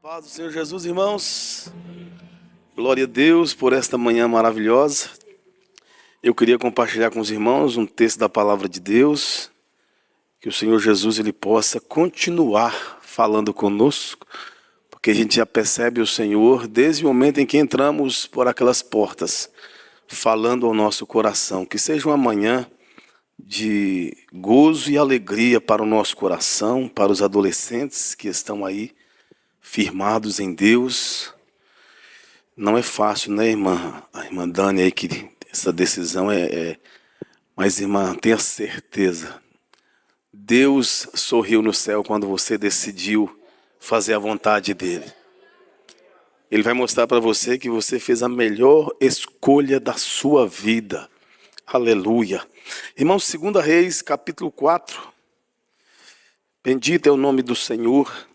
Paz do Senhor Jesus, irmãos. Glória a Deus por esta manhã maravilhosa. Eu queria compartilhar com os irmãos um texto da palavra de Deus, que o Senhor Jesus ele possa continuar falando conosco, porque a gente já percebe o Senhor desde o momento em que entramos por aquelas portas, falando ao nosso coração. Que seja uma manhã de gozo e alegria para o nosso coração, para os adolescentes que estão aí firmados em Deus. Não é fácil, né, irmã? A irmã Dani aí, que essa decisão Mas, irmã, tenha certeza. Deus sorriu no céu quando você decidiu fazer a vontade dEle. Ele vai mostrar para você que você fez a melhor escolha da sua vida. Aleluia. Irmãos, 2 Reis, capítulo 4. Bendito é o nome do Senhor.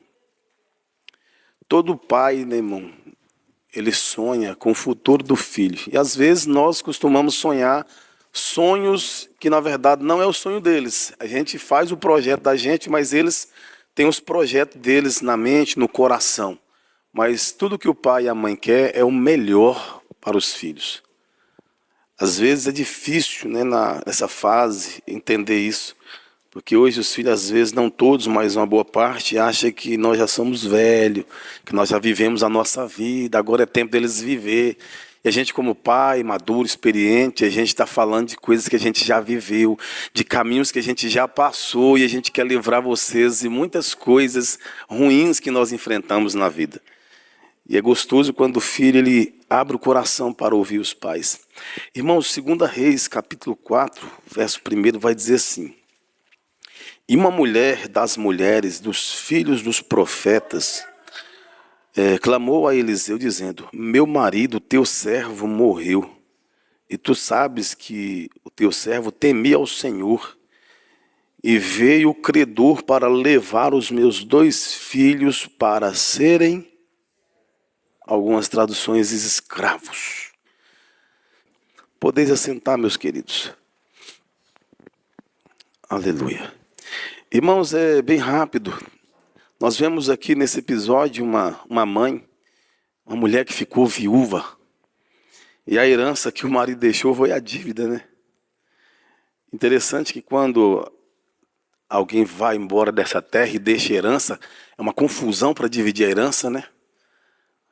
Todo pai, né, irmão, ele sonha com o futuro do filho. E às vezes nós costumamos sonhar sonhos que na verdade não é o sonho deles. A gente faz o projeto da gente, mas eles têm os projetos deles na mente, no coração. Mas tudo que o pai e a mãe quer é o melhor para os filhos. Às vezes é difícil, né, nessa fase entender isso. Porque hoje os filhos, às vezes, não todos, mas uma boa parte, acham que nós já somos velhos, que nós já vivemos a nossa vida, agora é tempo deles viver. E a gente, como pai, maduro, experiente, a gente está falando de coisas que a gente já viveu, de caminhos que a gente já passou, e a gente quer livrar vocês de muitas coisas ruins que nós enfrentamos na vida. E é gostoso quando o filho ele abre o coração para ouvir os pais. Irmãos, 2 Reis, capítulo 4, verso 1, vai dizer assim: E uma mulher das mulheres dos filhos dos profetas clamou a Eliseu dizendo: Meu marido, teu servo, morreu. E tu sabes que o teu servo temia ao Senhor. E veio o credor para levar os meus 2 filhos para serem, algumas traduções, escravos. Podeis assentar, meus queridos. Aleluia. Irmãos, é bem rápido. Nós vemos aqui nesse episódio uma mãe, uma mulher que ficou viúva. E a herança que o marido deixou foi a dívida, né? Interessante que quando alguém vai embora dessa terra e deixa herança, é uma confusão para dividir a herança, né?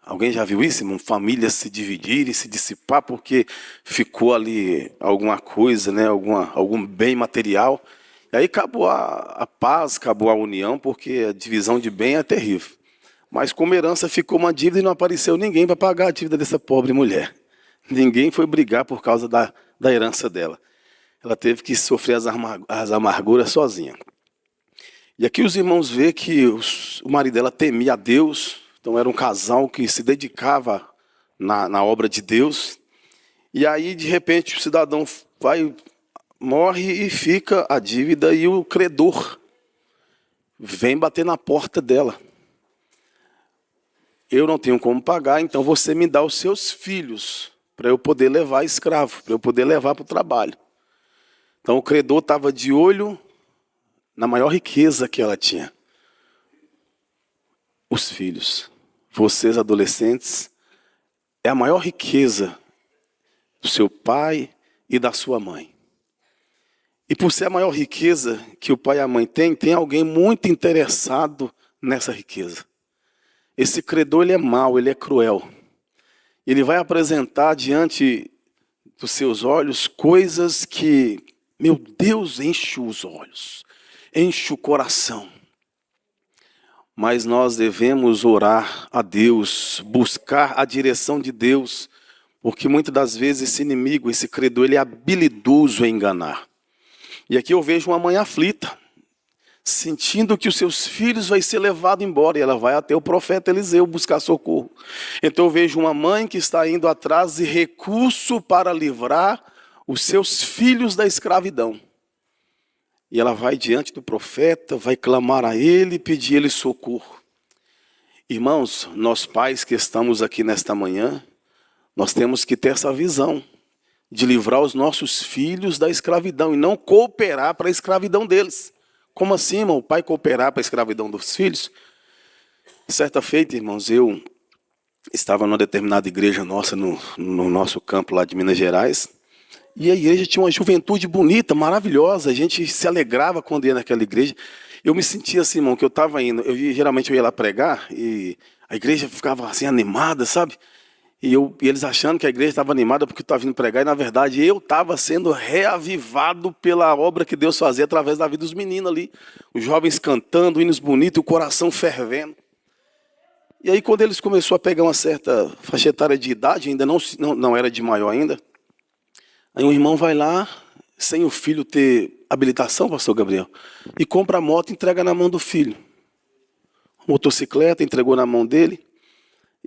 Alguém já viu isso, irmão? Famílias se dividirem, se dissipar porque ficou ali alguma coisa, né? Algum bem material. E aí acabou a paz, acabou a união, porque a divisão de bem é terrível. Mas como herança ficou uma dívida e não apareceu ninguém para pagar a dívida dessa pobre mulher. Ninguém foi brigar por causa da herança dela. Ela teve que sofrer as amarguras sozinha. E aqui os irmãos veem que o marido dela temia a Deus. Então era um casal que se dedicava na obra de Deus. E aí, de repente, o cidadão morre e fica a dívida, e o credor vem bater na porta dela. Eu não tenho como pagar, então você me dá os seus filhos para eu poder levar escravo, para eu poder levar para o trabalho. Então o credor estava de olho na maior riqueza que ela tinha. Os filhos. Vocês, adolescentes, é a maior riqueza do seu pai e da sua mãe. E por ser a maior riqueza que o pai e a mãe têm, tem alguém muito interessado nessa riqueza. Esse credor ele é mau, ele é cruel. Ele vai apresentar diante dos seus olhos coisas que, meu Deus, enche os olhos, enche o coração. Mas nós devemos orar a Deus, buscar a direção de Deus, porque muitas das vezes esse inimigo, esse credor, ele é habilidoso em enganar. E aqui eu vejo uma mãe aflita, sentindo que os seus filhos vão ser levados embora, e ela vai até o profeta Eliseu buscar socorro. Então eu vejo uma mãe que está indo atrás de recurso para livrar os seus filhos da escravidão. E ela vai diante do profeta, vai clamar a ele e pedir a ele socorro. Irmãos, nós pais que estamos aqui nesta manhã, nós temos que ter essa visão de livrar os nossos filhos da escravidão e não cooperar para a escravidão deles. Como assim, irmão? O pai cooperar para a escravidão dos filhos? Certa feita, irmãos, eu estava numa determinada igreja nossa, no nosso campo lá de Minas Gerais, e a igreja tinha uma juventude bonita, maravilhosa, a gente se alegrava quando ia naquela igreja. Eu me sentia assim, irmão, que eu estava indo, geralmente eu ia lá pregar, e a igreja ficava assim animada, sabe? E eles achando que a igreja estava animada porque eu estava vindo pregar, e na verdade eu estava sendo reavivado pela obra que Deus fazia através da vida dos meninos ali. Os jovens cantando, hinos bonitos, o coração fervendo. E aí quando eles começaram a pegar uma certa faixa etária de idade, ainda não era de maior ainda, aí um irmão vai lá, sem o filho ter habilitação, pastor Gabriel, e compra a moto e entrega na mão do filho. A motocicleta entregou na mão dele,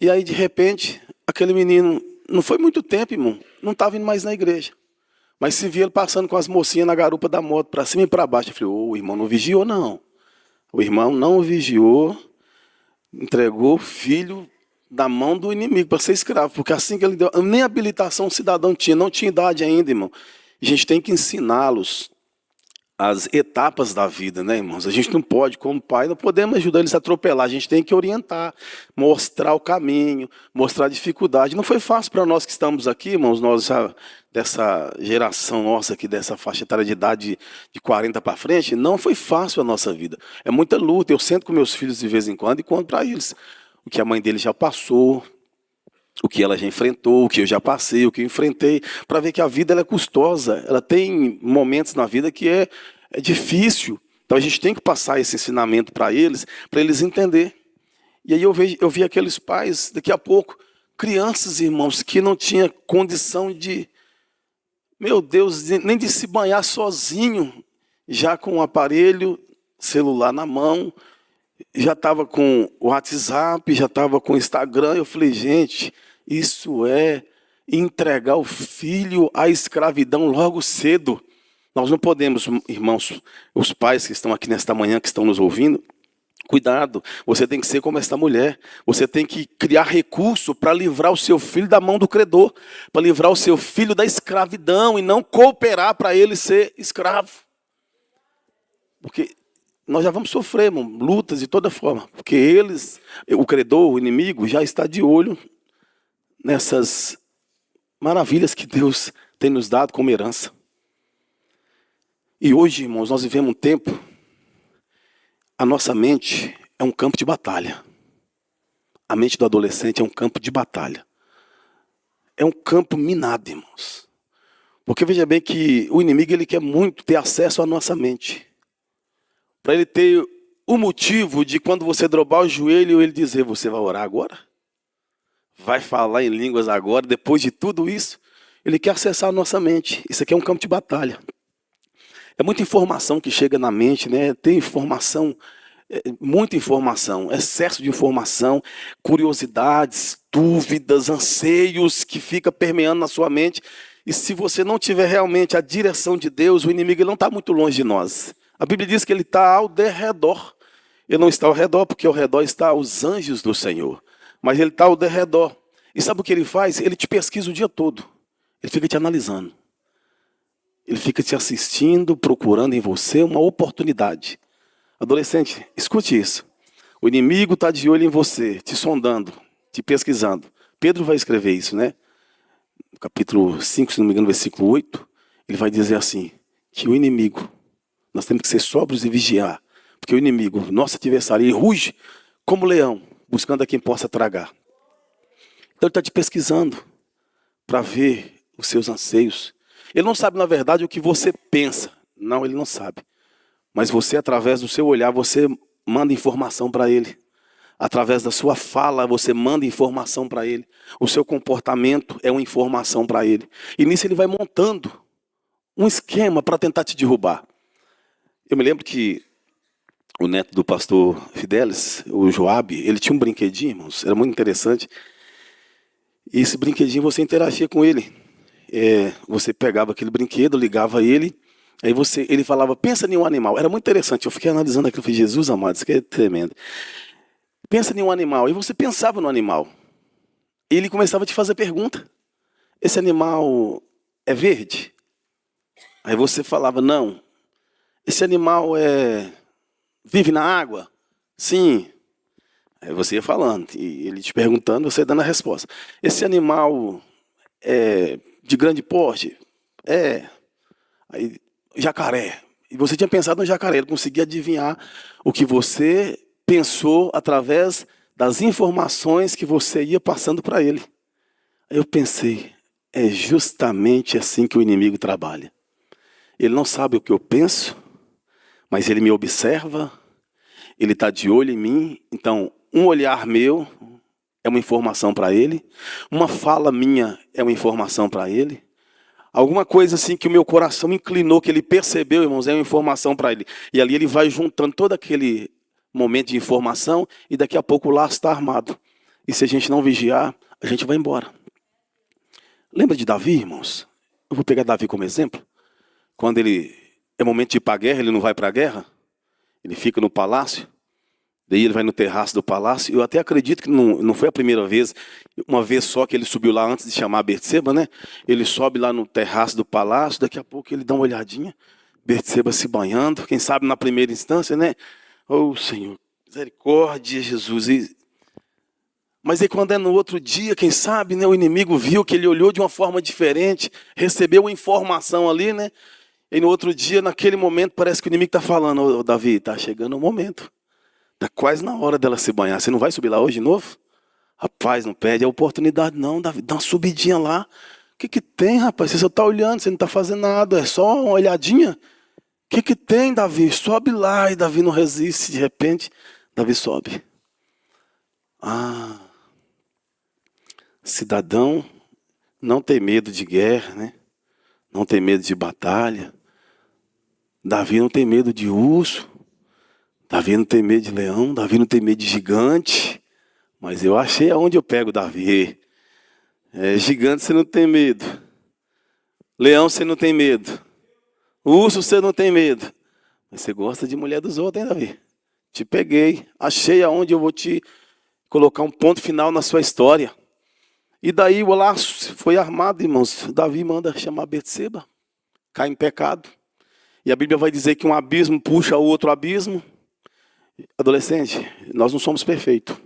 e aí de repente, aquele menino, não foi muito tempo, irmão, não estava indo mais na igreja. Mas se via ele passando com as mocinhas na garupa da moto, para cima e para baixo. Eu falei, o irmão não vigiou, não. O irmão não vigiou, entregou o filho na mão do inimigo para ser escravo. Porque assim que ele deu, nem habilitação o cidadão tinha, não tinha idade ainda, irmão. A gente tem que ensiná-los as etapas da vida, né, irmãos? A gente não pode, como pai, não podemos ajudar eles a atropelar. A gente tem que orientar, mostrar o caminho, mostrar a dificuldade. Não foi fácil para nós que estamos aqui, irmãos, nós já, dessa geração nossa aqui, dessa faixa etária de idade de 40 para frente, não foi fácil a nossa vida. É muita luta. Eu sento com meus filhos de vez em quando e conto para eles o que a mãe deles já passou, o que ela já enfrentou, o que eu já passei, o que eu enfrentei, para ver que a vida ela é custosa, ela tem momentos na vida que é difícil. Então a gente tem que passar esse ensinamento para eles entenderem. E aí eu vi aqueles pais, daqui a pouco, crianças, irmãos, que não tinham condição de, meu Deus, nem de se banhar sozinho, já com o aparelho celular na mão, já estava com o WhatsApp, já estava com o Instagram. Eu falei, gente, isso é entregar o filho à escravidão logo cedo. Nós não podemos, irmãos, os pais que estão aqui nesta manhã, que estão nos ouvindo, cuidado, você tem que ser como esta mulher. Você tem que criar recurso para livrar o seu filho da mão do credor, para livrar o seu filho da escravidão e não cooperar para ele ser escravo. Porque nós já vamos sofrer, irmão, lutas de toda forma, porque eles, o credor, o inimigo, já está de olho nessas maravilhas que Deus tem nos dado como herança. E hoje, irmãos, nós vivemos um tempo, a nossa mente é um campo de batalha. A mente do adolescente é um campo de batalha. É um campo minado, irmãos. Porque veja bem que o inimigo ele quer muito ter acesso à nossa mente. Para ele ter o motivo de quando você dobrar o joelho, ele dizer, você vai orar agora? Vai falar em línguas agora? Depois de tudo isso, ele quer acessar a nossa mente. Isso aqui é um campo de batalha. É muita informação que chega na mente, né? Tem informação, muita informação, excesso de informação, curiosidades, dúvidas, anseios que fica permeando na sua mente. E se você não tiver realmente a direção de Deus, o inimigo não está muito longe de nós. A Bíblia diz que ele está ao derredor. Ele não está ao redor, porque ao redor está os anjos do Senhor. Mas ele está ao derredor. E sabe o que ele faz? Ele te pesquisa o dia todo. Ele fica te analisando. Ele fica te assistindo, procurando em você uma oportunidade. Adolescente, escute isso. O inimigo está de olho em você, te sondando, te pesquisando. Pedro vai escrever isso, né? No capítulo 5, se não me engano, versículo 8, ele vai dizer assim, que o inimigo, nós temos que ser sóbrios e vigiar, porque o inimigo, nosso adversário, ele ruge como leão, buscando a quem possa tragar. Então ele está te pesquisando para ver os seus anseios. Ele não sabe, na verdade, o que você pensa. Não, ele não sabe. Mas você, através do seu olhar, você manda informação para ele. Através da sua fala, você manda informação para ele. O seu comportamento é uma informação para ele. E nisso ele vai montando um esquema para tentar te derrubar. Eu me lembro que o neto do pastor Fidelis, o Joabe, ele tinha um brinquedinho, irmãos, era muito interessante. E esse brinquedinho você interagia com ele. Você pegava aquele brinquedo, ligava ele, aí ele falava, pensa em um animal. Era muito interessante, eu fiquei analisando aquilo e falei, Jesus amado, isso aqui é tremendo. Pensa em um animal, e você pensava no animal. E ele começava a te fazer pergunta. Esse animal é verde? Aí você falava, não. Esse animal vive na água? Sim. Aí você ia falando, e ele te perguntando, você dando a resposta. Esse animal é de grande porte? É. Aí, jacaré. E você tinha pensado no jacaré, ele conseguia adivinhar o que você pensou através das informações que você ia passando para ele. Aí eu pensei, é justamente assim que o inimigo trabalha. Ele não sabe o que eu penso, mas ele me observa, ele está de olho em mim. Então, um olhar meu é uma informação para ele, uma fala minha é uma informação para ele. Alguma coisa assim que o meu coração inclinou, que ele percebeu, irmãos, é uma informação para ele. E ali ele vai juntando todo aquele momento de informação e daqui a pouco o laço está armado. E se a gente não vigiar, a gente vai embora. Lembra de Davi, irmãos? Eu vou pegar Davi como exemplo. Quando ele é momento de ir para a guerra, ele não vai para a guerra. Ele fica no palácio. Daí ele vai no terraço do palácio. Eu até acredito que não foi a primeira vez, uma vez só que ele subiu lá antes de chamar Betseba, né? Ele sobe lá no terraço do palácio, daqui a pouco ele dá uma olhadinha, Betseba se banhando, quem sabe na primeira instância, né? Oh, Senhor, misericórdia, Jesus. Mas aí quando é no outro dia, quem sabe, né? O inimigo viu que ele olhou de uma forma diferente, recebeu uma informação ali, né? E no outro dia, naquele momento, parece que o inimigo está falando, ô Davi, está chegando o momento. Está quase na hora dela se banhar. Você não vai subir lá hoje de novo? Rapaz, não perde a oportunidade não, Davi. Dá uma subidinha lá. O que tem, rapaz? Você só está olhando, você não está fazendo nada. É só uma olhadinha. O que tem, Davi? Sobe lá. E Davi não resiste. De repente, Davi sobe. Ah, cidadão não tem medo de guerra, né? Não tem medo de batalha. Davi não tem medo de urso. Davi não tem medo de leão, Davi não tem medo de gigante, mas eu achei aonde eu pego Davi. Gigante você não tem medo, leão você não tem medo, urso você não tem medo, mas você gosta de mulher dos outros, hein, Davi? Te peguei, achei aonde eu vou te colocar um ponto final na sua história. E daí o laço foi armado, irmãos. Davi manda chamar Betseba, cai em pecado. E a Bíblia vai dizer que um abismo puxa o outro abismo. Adolescente, nós não somos perfeitos.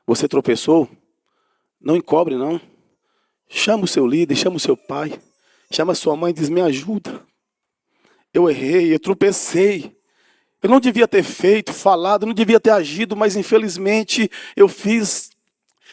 Você tropeçou? Não encobre, não. Chama o seu líder, chama o seu pai. Chama a sua mãe e diz, me ajuda. Eu errei, eu tropecei. Eu não devia ter feito, falado, não devia ter agido, mas infelizmente eu fiz.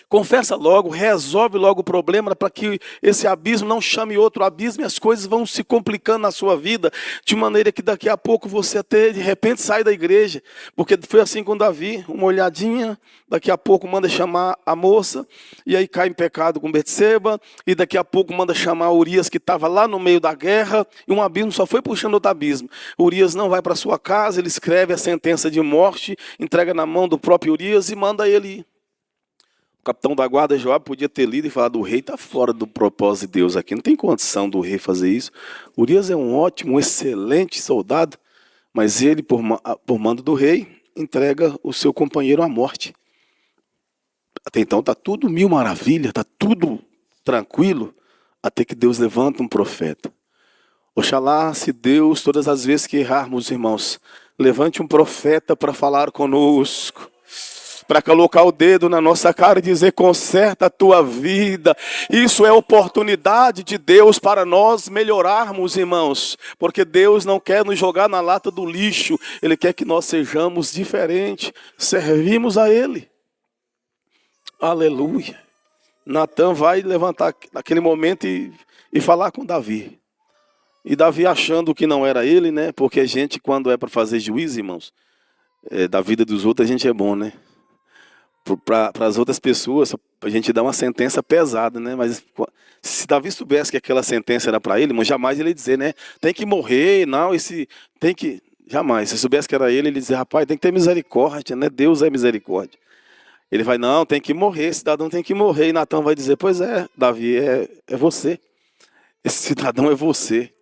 Confessa logo, resolve logo o problema para que esse abismo não chame outro abismo e as coisas vão se complicando na sua vida, de maneira que daqui a pouco você até de repente sai da igreja, porque foi assim com Davi, uma olhadinha, daqui a pouco manda chamar a moça, e aí cai em pecado com Betseba, e daqui a pouco manda chamar Urias que estava lá no meio da guerra, e um abismo só foi puxando outro abismo. Urias não vai para sua casa, ele escreve a sentença de morte, entrega na mão do próprio Urias e manda ele ir. O capitão da guarda, Joabe, podia ter lido e falado, o rei está fora do propósito de Deus aqui, não tem condição do rei fazer isso. Urias é um ótimo, um excelente soldado, mas ele, por mando do rei, entrega o seu companheiro à morte. Até então está tudo mil maravilha, está tudo tranquilo, até que Deus levanta um profeta. Oxalá, se Deus, todas as vezes que errarmos, irmãos, levante um profeta para falar conosco, para colocar o dedo na nossa cara e dizer, conserta a tua vida. Isso é oportunidade de Deus para nós melhorarmos, irmãos. Porque Deus não quer nos jogar na lata do lixo. Ele quer que nós sejamos diferentes. Servimos a Ele. Aleluia. Natan vai levantar naquele momento e falar com Davi. E Davi achando que não era ele, né? Porque a gente, quando é para fazer juízo, irmãos, da vida dos outros, a gente é bom, né? Para as outras pessoas, a gente dá uma sentença pesada, né? Mas se Davi soubesse que aquela sentença era para ele, mas jamais ele ia dizer, né? Tem que morrer, não, tem que... Jamais. Se soubesse que era ele, ele ia dizer, rapaz, tem que ter misericórdia, né? Deus é misericórdia. Ele vai, não, tem que morrer, esse cidadão tem que morrer. E Natan vai dizer, pois é, Davi, é você. Esse cidadão é você.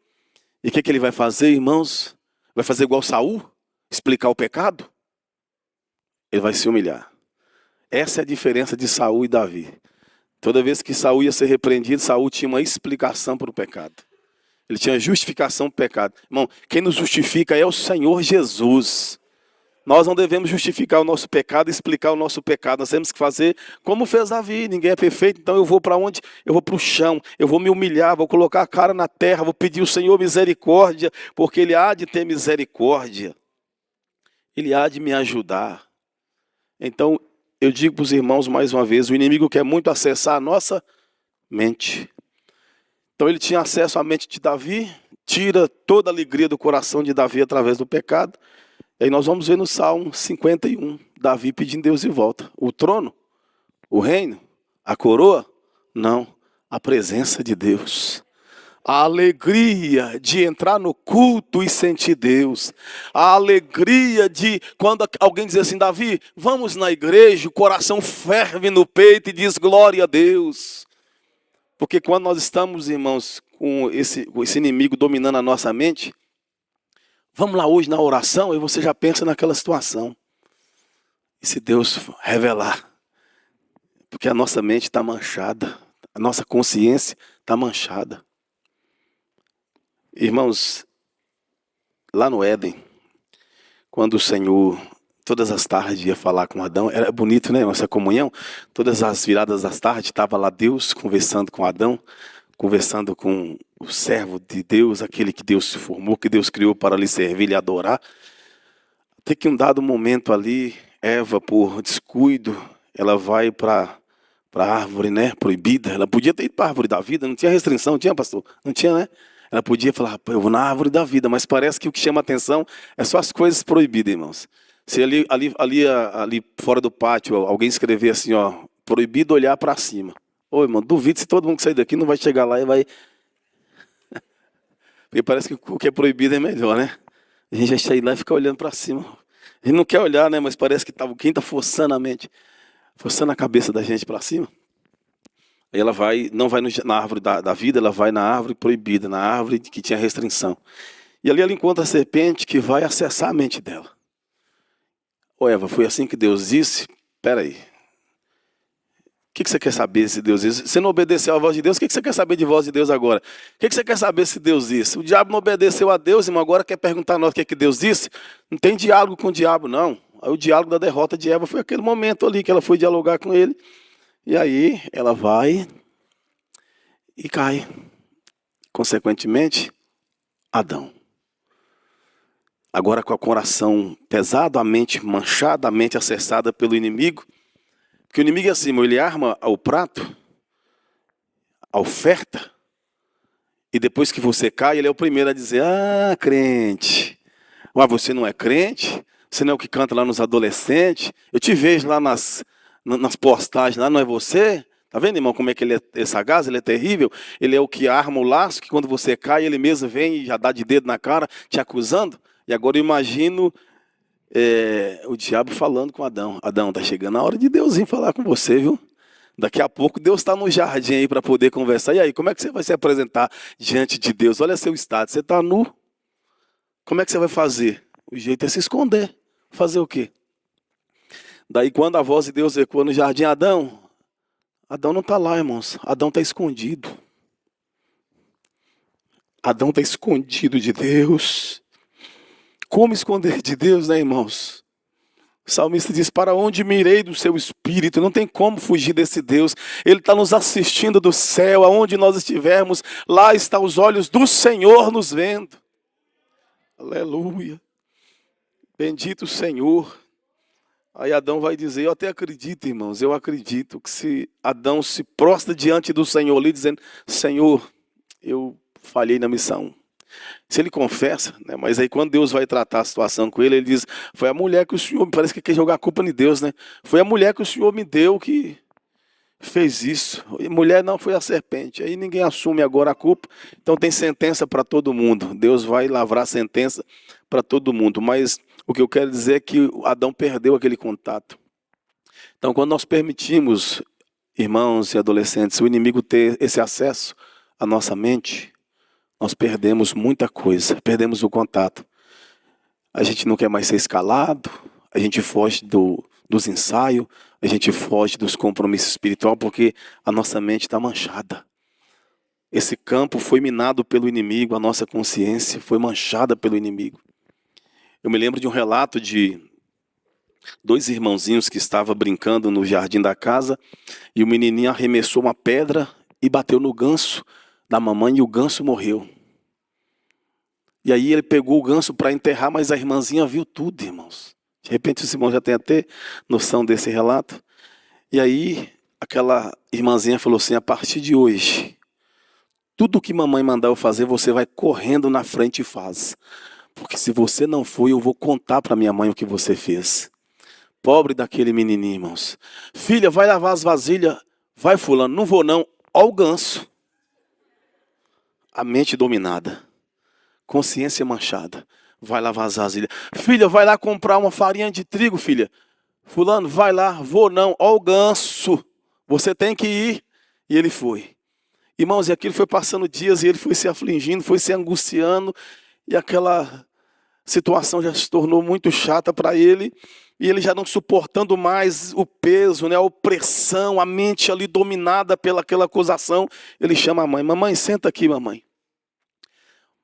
E o que ele vai fazer, irmãos? Vai fazer igual Saul? Explicar o pecado? Ele vai se humilhar. Essa é a diferença de Saul e Davi. Toda vez que Saul ia ser repreendido, Saul tinha uma explicação para o pecado. Ele tinha justificação para o pecado. Irmão, quem nos justifica é o Senhor Jesus. Nós não devemos justificar o nosso pecado e explicar o nosso pecado. Nós temos que fazer como fez Davi. Ninguém é perfeito, então eu vou para onde? Eu vou para o chão, eu vou me humilhar, vou colocar a cara na terra, vou pedir ao Senhor misericórdia, porque Ele há de ter misericórdia. Ele há de me ajudar. Então, eu digo para os irmãos mais uma vez, o inimigo quer muito acessar a nossa mente. Então ele tinha acesso à mente de Davi, tira toda a alegria do coração de Davi através do pecado. E aí nós vamos ver no Salmo 51, Davi pedindo Deus de volta. O trono, o reino, a coroa? Não, a presença de Deus. A alegria de entrar no culto e sentir Deus. A alegria de quando alguém diz assim, Davi, vamos na igreja, o coração ferve no peito e diz glória a Deus. Porque quando nós estamos, irmãos, com esse inimigo dominando a nossa mente, vamos lá hoje na oração e você já pensa naquela situação. E se Deus revelar? Porque a nossa mente está manchada, a nossa consciência está manchada. Irmãos, lá no Éden, quando o Senhor, todas as tardes, ia falar com Adão, era bonito, né, nossa comunhão? Todas as viradas das tardes, estava lá Deus conversando com Adão, conversando com o servo de Deus, aquele que Deus formou, que Deus criou para lhe servir e adorar. Até que um dado momento ali, Eva, por descuido, ela vai para a árvore, né, proibida. Ela podia ter ido para a árvore da vida, não tinha restrição, tinha, pastor? Não tinha, né? Ela podia falar, eu vou na árvore da vida, mas parece que o que chama atenção é só as coisas proibidas, irmãos. Se ali fora do pátio, alguém escrever assim, ó, proibido olhar para cima. Ô, irmão, duvido se todo mundo que sair daqui não vai chegar lá e vai... Porque parece que o que é proibido é melhor, né? A gente vai sair lá e ficar olhando para cima. A gente não quer olhar, né? Mas parece que quem está forçando a mente, forçando a cabeça da gente para cima. Aí ela não vai na árvore da vida, ela vai na árvore proibida, na árvore que tinha restrição. E ali ela encontra a serpente que vai acessar a mente dela. Ô Eva, foi assim que Deus disse? Espera aí. O que você quer saber se Deus disse? Você não obedeceu à voz de Deus, o que você quer saber de voz de Deus agora? O que você quer saber se Deus disse? O diabo não obedeceu a Deus, irmão, agora quer perguntar a nós o que Deus disse? Não tem diálogo com o diabo, não. Aí o diálogo da derrota de Eva foi aquele momento ali que ela foi dialogar com ele. E aí ela vai e cai. Consequentemente, Adão. Agora com o coração pesado, a mente manchada, a mente acessada pelo inimigo. Porque o inimigo é assim, ele arma o prato, a oferta, e depois que você cai, ele é o primeiro a dizer, ah, crente, mas você não é crente? Você não é o que canta lá nos adolescentes? Eu te vejo lá nas postagens, lá não é você? Tá vendo, irmão, como é que ele é sagaz, ele é terrível? Ele é o que arma o laço, que quando você cai, ele mesmo vem e já dá de dedo na cara, te acusando. E agora eu imagino o diabo falando com Adão. Adão, tá chegando a hora de Deus vir falar com você, viu? Daqui a pouco Deus está no jardim aí para poder conversar. E aí, como é que você vai se apresentar diante de Deus? Olha seu estado, você está nu. Como é que você vai fazer? O jeito é se esconder. Fazer o quê? Daí quando a voz de Deus ecoa no jardim, Adão não está lá, irmãos. Adão está escondido. Adão está escondido de Deus. Como esconder de Deus, né, irmãos? O salmista diz, para onde me irei do seu espírito? Não tem como fugir desse Deus. Ele está nos assistindo do céu, aonde nós estivermos. Lá estão os olhos do Senhor nos vendo. Aleluia. Bendito o Senhor. Aí Adão vai dizer, eu até acredito, irmãos, eu acredito que se Adão se prostra diante do Senhor ali, dizendo, Senhor, eu falhei na missão. Se ele confessa, né? Mas aí quando Deus vai tratar a situação com ele, ele diz, foi a mulher que o Senhor, parece que quer jogar a culpa em Deus, né? Foi a mulher que o Senhor me deu que fez isso. E mulher não, foi a serpente. Aí ninguém assume agora a culpa, então tem sentença para todo mundo. Deus vai lavrar a sentença para todo mundo, mas o que eu quero dizer é que Adão perdeu aquele contato. Então quando nós permitimos, irmãos e adolescentes, o inimigo ter esse acesso à nossa mente, nós perdemos muita coisa, perdemos o contato. A gente não quer mais ser escalado, a gente foge dos ensaios, a gente foge dos compromissos espirituais, porque a nossa mente está manchada. Esse campo foi minado pelo inimigo, a nossa consciência foi manchada pelo inimigo. Eu me lembro de um relato de Dois irmãozinhos que estavam brincando no jardim da casa, e o menininho arremessou uma pedra e bateu no ganso da mamãe, e o ganso morreu. E aí ele pegou o ganso para enterrar, mas a irmãzinha viu tudo, irmãos. De repente o Simão já tem até noção desse relato. E aí aquela irmãzinha falou assim: a partir de hoje, tudo que mamãe mandar eu fazer, você vai correndo na frente e faz. Porque se você não for, eu vou contar para minha mãe o que você fez. Pobre daquele menininho, irmãos. Filha, vai lavar as vasilhas. Vai, fulano. Não vou não. Ó o ganso. A mente dominada. Consciência manchada. Vai lavar as vasilhas. Filha, vai lá comprar uma farinha de trigo, filha. Fulano, vai lá. Vou não. Ó o ganso. Você tem que ir. E ele foi. Irmãos, e aquilo foi passando dias e ele foi se afligindo, foi se angustiando. E aquela situação já se tornou muito chata para ele. E ele já não suportando mais o peso, né, a opressão, a mente ali dominada pelaquela acusação. Ele chama a mãe: mamãe, senta aqui, mamãe.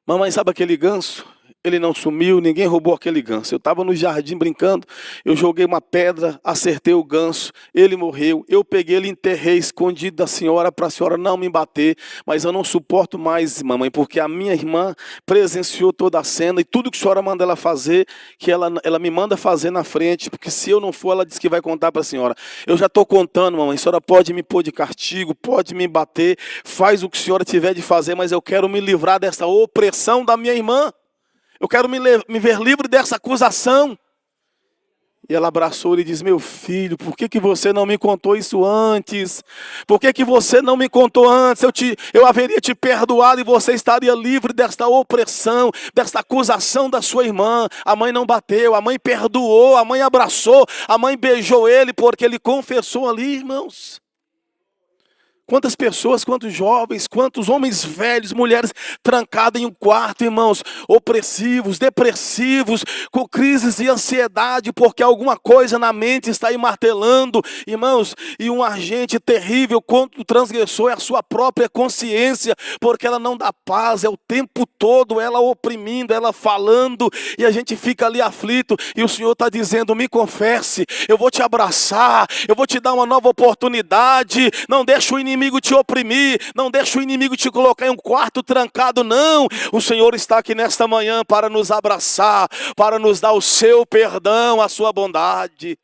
Mamãe, sabe aquele ganso? Ele não sumiu, ninguém roubou aquele ganso. Eu estava no jardim brincando, eu joguei uma pedra, acertei o ganso, ele morreu. Eu peguei ele, enterrei escondido da senhora para a senhora não me bater. Mas eu não suporto mais, mamãe, porque a minha irmã presenciou toda a cena e tudo que a senhora manda ela fazer, que ela me manda fazer na frente, porque se eu não for, ela diz que vai contar para a senhora. Eu já estou contando, mamãe, a senhora pode me pôr de castigo, pode me bater, faz o que a senhora tiver de fazer, mas eu quero me livrar dessa opressão da minha irmã. Eu quero me ver livre dessa acusação. E ela abraçou ele e disse: meu filho, por que você não me contou isso antes? Por que você não me contou antes? Eu haveria te perdoado e você estaria livre desta opressão, desta acusação da sua irmã. A mãe não bateu, a mãe perdoou, a mãe abraçou, a mãe beijou ele porque ele confessou ali, irmãos. Quantas pessoas, quantos jovens, quantos homens velhos, mulheres trancadas em um quarto, irmãos, opressivos, depressivos, com crises e ansiedade, porque alguma coisa na mente está aí martelando, irmãos, e um agente terrível contra o transgressor é a sua própria consciência, porque ela não dá paz, é o tempo todo ela oprimindo, ela falando, e a gente fica ali aflito, e o Senhor está dizendo: me confesse, eu vou te abraçar, eu vou te dar uma nova oportunidade, não deixa o inimigo te oprimir, não deixa o inimigo te colocar em um quarto trancado, não. O Senhor está aqui nesta manhã para nos abraçar, para nos dar o seu perdão, a sua bondade.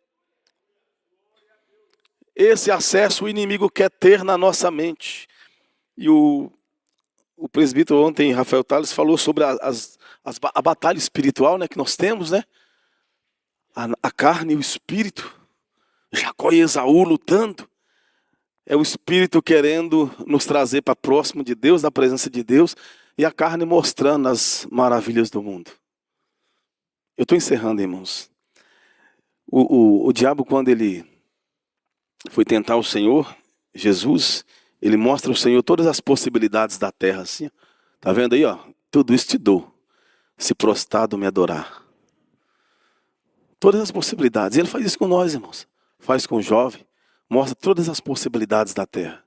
Esse acesso o inimigo quer ter na nossa mente. E o presbítero ontem, Rafael Tales, falou sobre a batalha espiritual, né, que nós temos, né? A carne e o espírito. Jacó e Esaú lutando. É o espírito querendo nos trazer para próximo de Deus, da presença de Deus, e a carne mostrando as maravilhas do mundo. Eu estou encerrando, irmãos. O diabo, quando ele foi tentar o Senhor, Jesus, ele mostra ao Senhor todas as possibilidades da terra, assim. Tá vendo aí, ó? Tudo isso te dou, se prostrado me adorar. Todas as possibilidades. E ele faz isso com nós, irmãos. Faz com o jovem. Mostra todas as possibilidades da terra.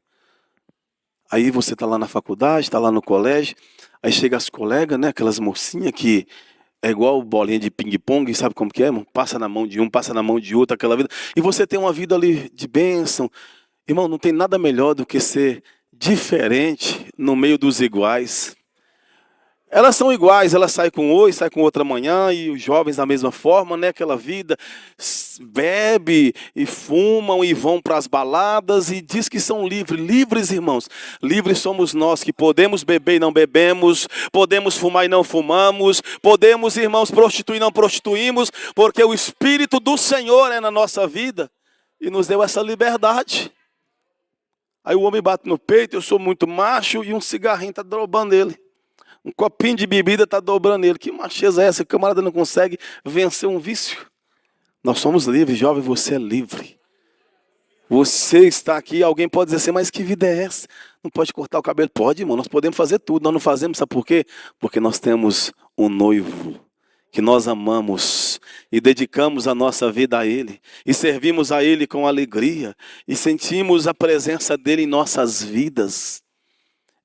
Aí você está lá na faculdade, está lá no colégio, aí chega as colegas, né, aquelas mocinhas que é igual bolinha de ping-pong, sabe como que é, irmão? Passa na mão de um, passa na mão de outro, aquela vida. E você tem uma vida ali de bênção. Irmão, não tem nada melhor do que ser diferente no meio dos iguais. Elas são iguais, elas saem com hoje, saem com outra manhã, e os jovens da mesma forma, né? Aquela vida, bebe e fumam e vão para as baladas e diz que são livres. Livres, irmãos, livres somos nós que podemos beber e não bebemos, podemos fumar e não fumamos, podemos, irmãos, prostituir e não prostituímos, porque o Espírito do Senhor é na nossa vida e nos deu essa liberdade. Aí o homem bate no peito: eu sou muito macho, e um cigarrinho está dobrando ele. Um copinho de bebida está dobrando ele. Que macheza é essa? O camarada não consegue vencer um vício. Nós somos livres, jovem, você é livre. Você está aqui, alguém pode dizer assim: mas que vida é essa? Não pode cortar o cabelo? Pode, irmão, nós podemos fazer tudo. Nós não fazemos, sabe por quê? Porque nós temos um noivo que nós amamos e dedicamos a nossa vida a Ele. E servimos a Ele com alegria. E sentimos a presença dEle em nossas vidas.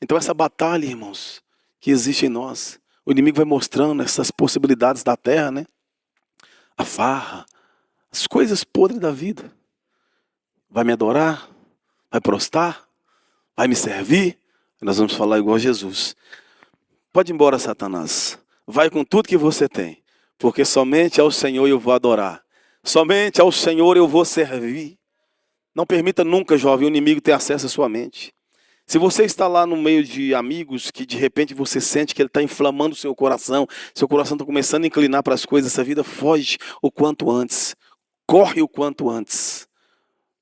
Então essa batalha, irmãos, que existe em nós. O inimigo vai mostrando essas possibilidades da terra, né? A farra, as coisas podres da vida. Vai me adorar? Vai prostrar? Vai me servir? Nós vamos falar igual a Jesus. Pode ir embora, Satanás. Vai com tudo que você tem. Porque somente ao Senhor eu vou adorar. Somente ao Senhor eu vou servir. Não permita nunca, jovem, o inimigo ter acesso à sua mente. Se você está lá no meio de amigos que de repente você sente que ele está inflamando o seu coração está começando a inclinar para as coisas dessa vida, foge o quanto antes. Corre o quanto antes.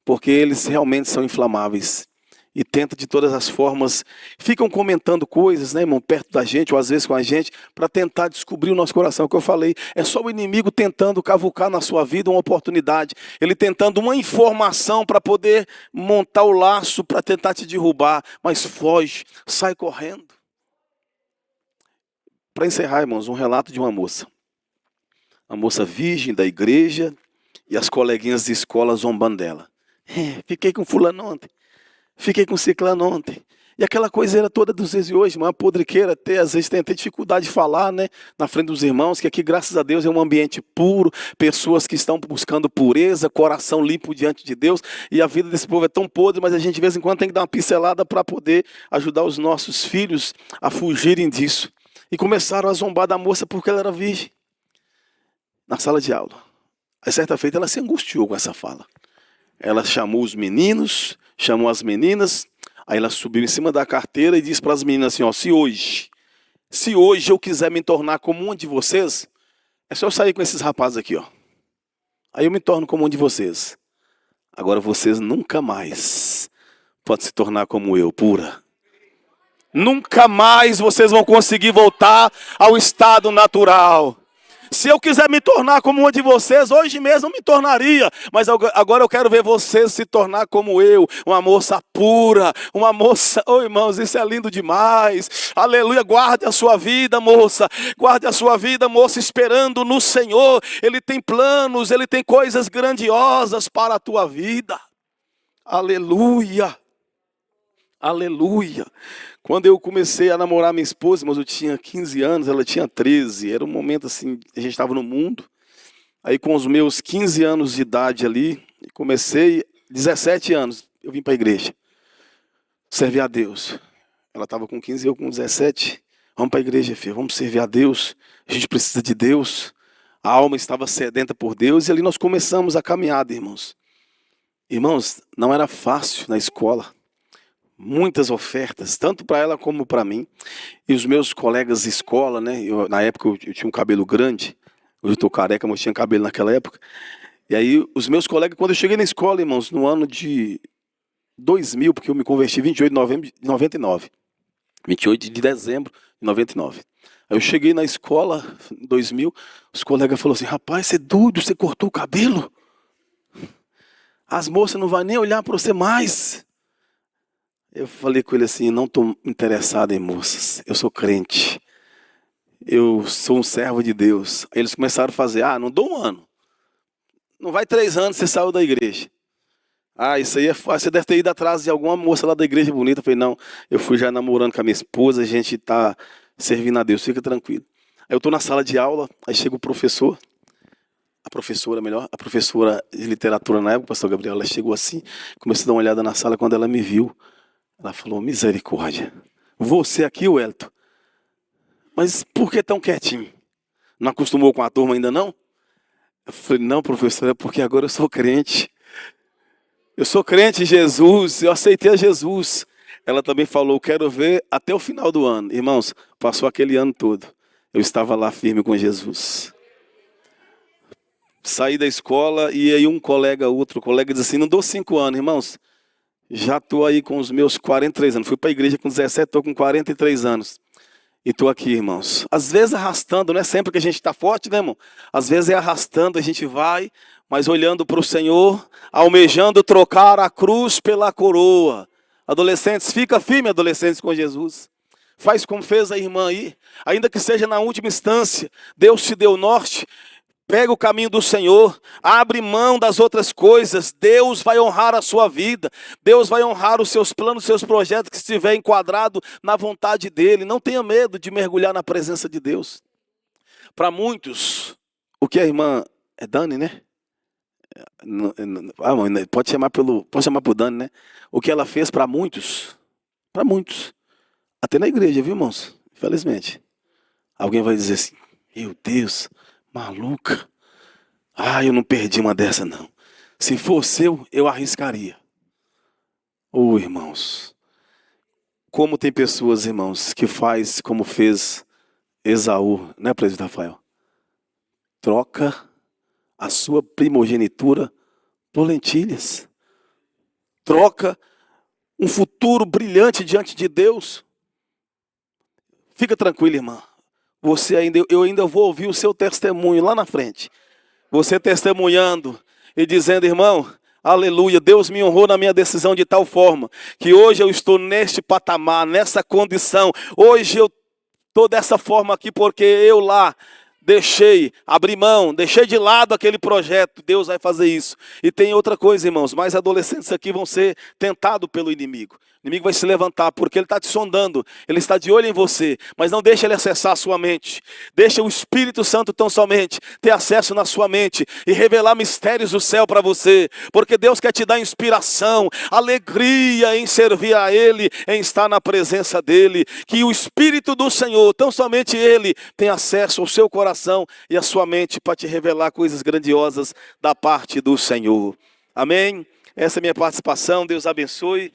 Porque eles realmente são inflamáveis. E tenta de todas as formas, ficam comentando coisas, né, irmão, perto da gente, ou às vezes com a gente, para tentar descobrir o nosso coração. O que eu falei, é só o inimigo tentando cavucar na sua vida uma oportunidade. Ele tentando uma informação para poder montar o laço, para tentar te derrubar. Mas foge, sai correndo. Para encerrar, irmãos, um relato de uma moça. Uma moça virgem da igreja e as coleguinhas de escola zombando dela. Fiquei com fulano ontem. Fiquei com ciclano ontem. E aquela coiseira toda dos dias de hoje, uma podriqueira, às vezes tem até dificuldade de falar, né, na frente dos irmãos, que aqui, graças a Deus, é um ambiente puro, pessoas que estão buscando pureza, coração limpo diante de Deus, e a vida desse povo é tão podre, mas a gente de vez em quando tem que dar uma pincelada para poder ajudar os nossos filhos a fugirem disso. E começaram a zombar da moça porque ela era virgem, na sala de aula. Aí, certa feita, ela se angustiou com essa fala. Ela chamou os meninos, chamou as meninas, aí ela subiu em cima da carteira e disse para as meninas assim, ó, se hoje eu quiser me tornar como um de vocês, é só eu sair com esses rapazes aqui, ó. Aí eu me torno como um de vocês. Agora vocês nunca mais podem se tornar como eu, pura. Nunca mais vocês vão conseguir voltar ao estado natural. Se eu quiser me tornar como uma de vocês, hoje mesmo eu me tornaria. Mas agora eu quero ver vocês se tornar como eu. Uma moça pura, uma moça... Oh, irmãos, isso é lindo demais. Aleluia, guarde a sua vida, moça. Guarde a sua vida, moça, esperando no Senhor. Ele tem planos, Ele tem coisas grandiosas para a tua vida. Aleluia. Aleluia. Quando eu comecei a namorar minha esposa, mas eu tinha 15 anos, ela tinha 13. Era um momento assim, a gente estava no mundo. Aí com os meus 15 anos de idade ali, comecei, 17 anos, eu vim para a igreja. Servir a Deus. Ela estava com 15, eu com 17. Vamos para a igreja, filha, vamos servir a Deus. A gente precisa de Deus. A alma estava sedenta por Deus e ali nós começamos a caminhada, irmãos. Irmãos, não era fácil na escola. Muitas ofertas, tanto para ela como para mim. E os meus colegas de escola, né? Na época eu tinha um cabelo grande. Hoje eu estou careca, mas eu tinha cabelo naquela época. E aí os meus colegas, quando eu cheguei na escola, irmãos, no ano de 2000, porque eu me converti 28 de novembro de 99. 28 de dezembro de 99. Aí eu cheguei na escola, em 2000, os colegas falaram assim, rapaz, você é doido, você cortou o cabelo? As moças não vão nem olhar para você mais. Eu falei com ele assim, não estou interessado em moças, eu sou crente, eu sou um servo de Deus. Aí eles começaram a fazer, não dou um ano, não vai 3 anos, você saiu da igreja. Isso aí é fácil, você deve ter ido atrás de alguma moça lá da igreja bonita. Eu falei, não, eu fui já namorando com a minha esposa, a gente está servindo a Deus, fica tranquilo. Aí eu estou na sala de aula, aí chega o professor, a professora de literatura na época, o pastor Gabriel, ela chegou assim, começou a dar uma olhada na sala, quando ela me viu, ela falou, misericórdia, você aqui, Wellington, mas por que tão quietinho? Não acostumou com a turma ainda não? Eu falei, não, professora, é porque agora eu sou crente. Eu sou crente em Jesus, eu aceitei a Jesus. Ela também falou, quero ver até o final do ano. Irmãos, passou aquele ano todo. Eu estava lá firme com Jesus. Saí da escola e aí outro colega diz assim, não dou 5 anos, irmãos. Já estou aí com os meus 43 anos. Fui para a igreja com 17, estou com 43 anos. E estou aqui, irmãos. Às vezes arrastando, não é sempre que a gente está forte, né, irmão? Às vezes é arrastando, a gente vai, mas olhando para o Senhor, almejando trocar a cruz pela coroa. Adolescentes, fica firme, adolescentes, com Jesus. Faz como fez a irmã aí, ainda que seja na última instância. Deus te deu o norte. Pega o caminho do Senhor, abre mão das outras coisas, Deus vai honrar a sua vida, Deus vai honrar os seus planos, os seus projetos que estiver enquadrado na vontade dEle. Não tenha medo de mergulhar na presença de Deus. Para muitos, o que a irmã é Dani, né? Mãe, pode chamar por Dani, né? O que ela fez para muitos, até na igreja, viu, irmãos? Infelizmente. Alguém vai dizer assim: meu Deus, maluca. Eu não perdi uma dessa, não. Se fosse eu arriscaria. Irmãos, como tem pessoas, irmãos, que faz como fez Esaú, né, presidente Rafael? Troca a sua primogenitura por lentilhas. Troca um futuro brilhante diante de Deus. Fica tranquilo, irmã. Eu ainda vou ouvir o seu testemunho lá na frente. Você testemunhando e dizendo: irmão, aleluia, Deus me honrou na minha decisão de tal forma que hoje eu estou neste patamar, nessa condição. Hoje eu estou dessa forma aqui porque eu lá abri mão, deixei de lado aquele projeto. Deus vai fazer isso. E tem outra coisa, irmãos, mais adolescentes aqui vão ser tentados pelo inimigo. O inimigo vai se levantar porque ele está te sondando, ele está de olho em você, mas não deixa ele acessar a sua mente. Deixa o Espírito Santo tão somente ter acesso na sua mente e revelar mistérios do céu para você, porque Deus quer te dar inspiração, alegria em servir a Ele, em estar na presença dEle. Que o Espírito do Senhor, tão somente Ele, tem acesso ao seu coração e à sua mente para te revelar coisas grandiosas da parte do Senhor. Amém? Essa é a minha participação. Deus abençoe.